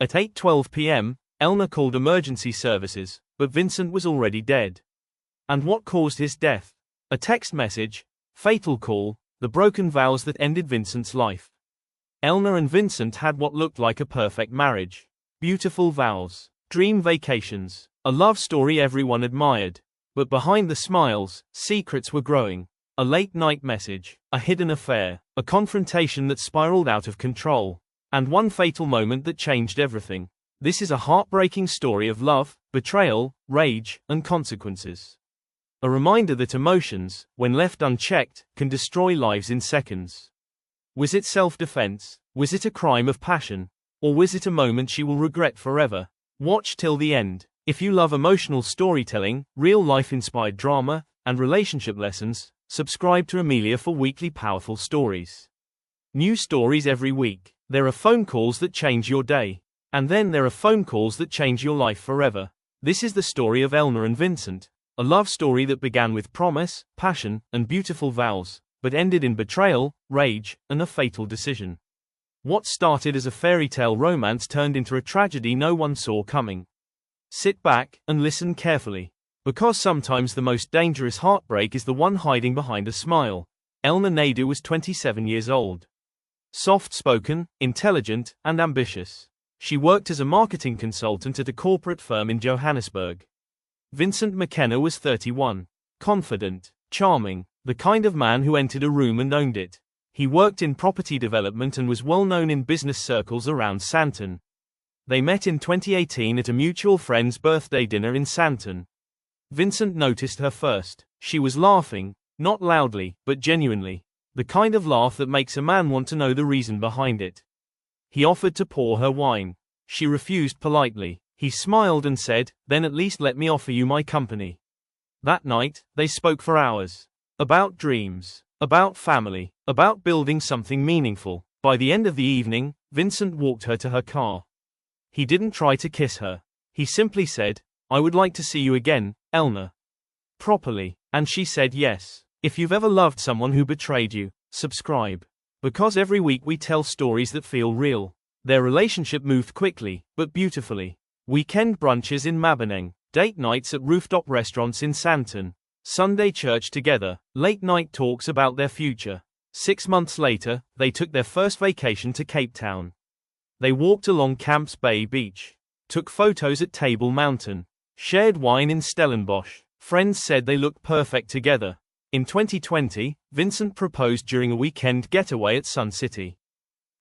At 8:12 p.m., Elna called emergency services, but Vincent was already dead. And what caused his death? A text message, fatal call, the broken vows that ended Vincent's life. Elna and Vincent had what looked like a perfect marriage. Beautiful vows, dream vacations, a love story everyone admired. But behind the smiles, secrets were growing. A late-night message, a hidden affair, a confrontation that spiraled out of control, and one fatal moment that changed everything. This is a heartbreaking story of love, betrayal, rage, and consequences. A reminder that emotions, when left unchecked, can destroy lives in seconds. Was it self-defense? Was it a crime of passion? Or was it a moment she will regret forever? Watch till the end. If you love emotional storytelling, real-life inspired drama, and relationship lessons, subscribe to Amelia for weekly powerful stories. New stories every week. There are phone calls that change your day. And then there are phone calls that change your life forever. This is the story of Elna and Vincent, a love story that began with promise, passion, and beautiful vows, but ended in betrayal, rage, and a fatal decision. What started as a fairy tale romance turned into a tragedy no one saw coming. Sit back and listen carefully. Because sometimes the most dangerous heartbreak is the one hiding behind a smile. Elna Naidu was 27 years old. Soft-spoken, intelligent, and ambitious. She worked as a marketing consultant at a corporate firm in Johannesburg. Vincent McKenna was 31. Confident, charming, the kind of man who entered a room and owned it. He worked in property development and was well known in business circles around Sandton. They met in 2018 at a mutual friend's birthday dinner in Sandton. Vincent noticed her first. She was laughing, not loudly, but genuinely. The kind of laugh that makes a man want to know the reason behind it. He offered to pour her wine. She refused politely. He smiled and said, "Then at least let me offer you my company." That night, they spoke for hours. About dreams, about family, about building something meaningful. By the end of the evening, Vincent walked her to her car. He didn't try to kiss her. He simply said, "I would like to see you again, Elna." Properly. And she said yes. If you've ever loved someone who betrayed you, subscribe. Because every week we tell stories that feel real. Their relationship moved quickly, but beautifully. Weekend brunches in Mabeneng, date nights at rooftop restaurants in Sandton, Sunday church together, late night talks about their future. 6 months later, they took their first vacation to Cape Town. They walked along Camps Bay Beach, took photos at Table Mountain, shared wine in Stellenbosch. Friends said they looked perfect together. In 2020, Vincent proposed during a weekend getaway at Sun City.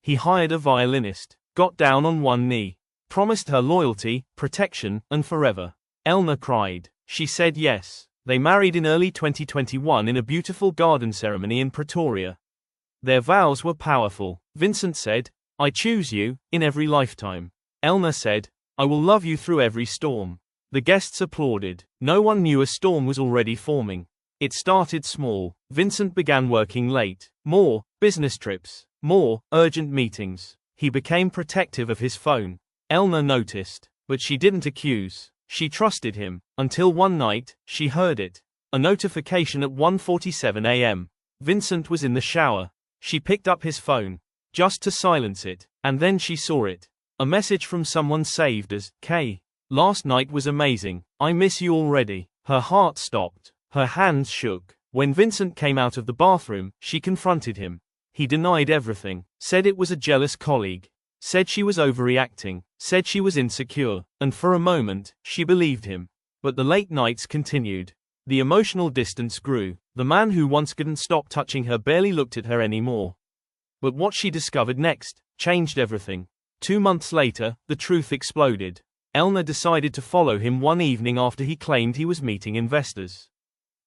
He hired a violinist, got down on one knee, promised her loyalty, protection, and forever. Elna cried. She said yes. They married in early 2021 in a beautiful garden ceremony in Pretoria. Their vows were powerful. Vincent said, "I choose you, in every lifetime." Elna said, "I will love you through every storm." The guests applauded. No one knew a storm was already forming. It started small. Vincent began working late. More business trips. More urgent meetings. He became protective of his phone. Elna noticed, but she didn't accuse. She trusted him, until one night, she heard it. A notification at 1:47 a.m. Vincent was in the shower. She picked up his phone, just to silence it, and then she saw it. A message from someone saved as, "K. Last night was amazing. I miss you already." Her heart stopped. Her hands shook. When Vincent came out of the bathroom, she confronted him. He denied everything, said it was a jealous colleague, said she was overreacting, said she was insecure, and for a moment, she believed him. But the late nights continued. The emotional distance grew. The man who once couldn't stop touching her barely looked at her anymore. But what she discovered next changed everything. 2 months later, the truth exploded. Elna decided to follow him one evening after he claimed he was meeting investors.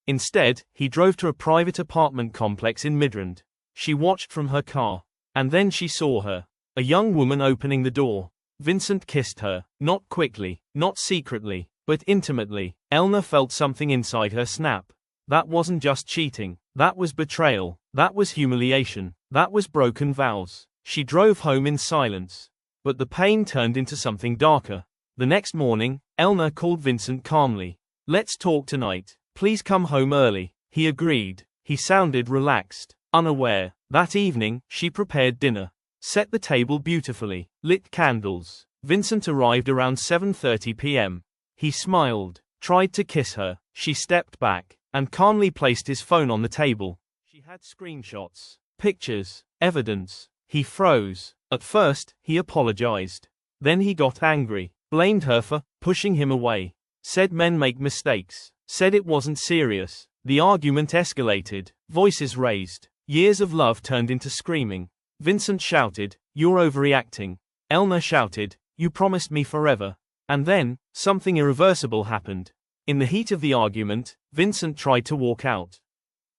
Instead, he drove to a private apartment complex in Midrand. She watched from her car. And then she saw her. A young woman opening the door. Vincent kissed her. Not quickly, not secretly, but intimately. Elna felt something inside her snap. That wasn't just cheating. That was betrayal. That was humiliation. That was broken vows. She drove home in silence. But the pain turned into something darker. The next morning, Elna called Vincent calmly. "Let's talk tonight. Please come home early." He agreed. He sounded relaxed, unaware. That evening, she prepared dinner, set the table beautifully, lit candles. Vincent arrived around 7:30 p.m. He smiled, tried to kiss her, she stepped back, and calmly placed his phone on the table. She had screenshots, pictures, evidence. He froze. At first, he apologized. Then he got angry, blamed her for pushing him away, said men make mistakes, said it wasn't serious. The argument escalated, voices raised. Years of love turned into screaming. Vincent shouted, "You're overreacting." Elna shouted, "You promised me forever." And then, something irreversible happened. In the heat of the argument, Vincent tried to walk out.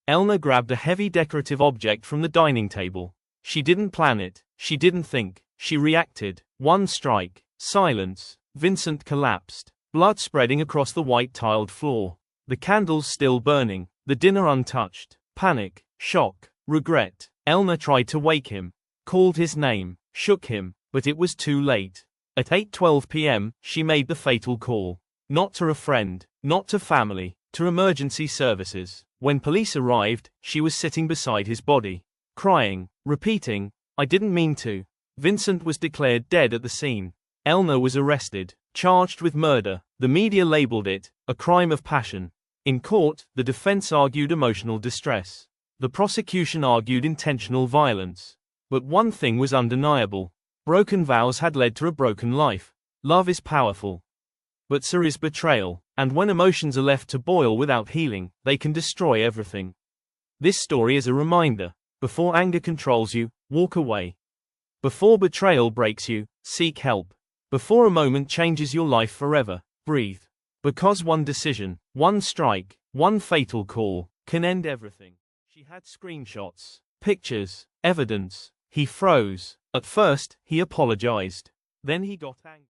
Elna grabbed a heavy decorative object from the dining table. She didn't plan it, she didn't think, she reacted. One strike, silence. Vincent collapsed, blood spreading across the white tiled floor. The candles still burning, the dinner untouched. Panic, shock, regret. Elna tried to wake him, called his name, shook him, but it was too late. At 8:12 p.m., she made the fatal call. Not to a friend, not to family, to emergency services. When police arrived, she was sitting beside his body, crying, repeating, "I didn't mean to." Vincent was declared dead at the scene. Elna was arrested, charged with murder. The media labeled it a crime of passion. In court, the defense argued emotional distress. The prosecution argued intentional violence. But one thing was undeniable. Broken vows had led to a broken life. Love is powerful. But so is betrayal, and when emotions are left to boil without healing, they can destroy everything. This story is a reminder. Before anger controls you, walk away. Before betrayal breaks you, seek help. Before a moment changes your life forever, breathe. Because one decision, one strike, one fatal call, can end everything. She had screenshots, pictures, evidence. He froze. At first, he apologized. Then he got angry.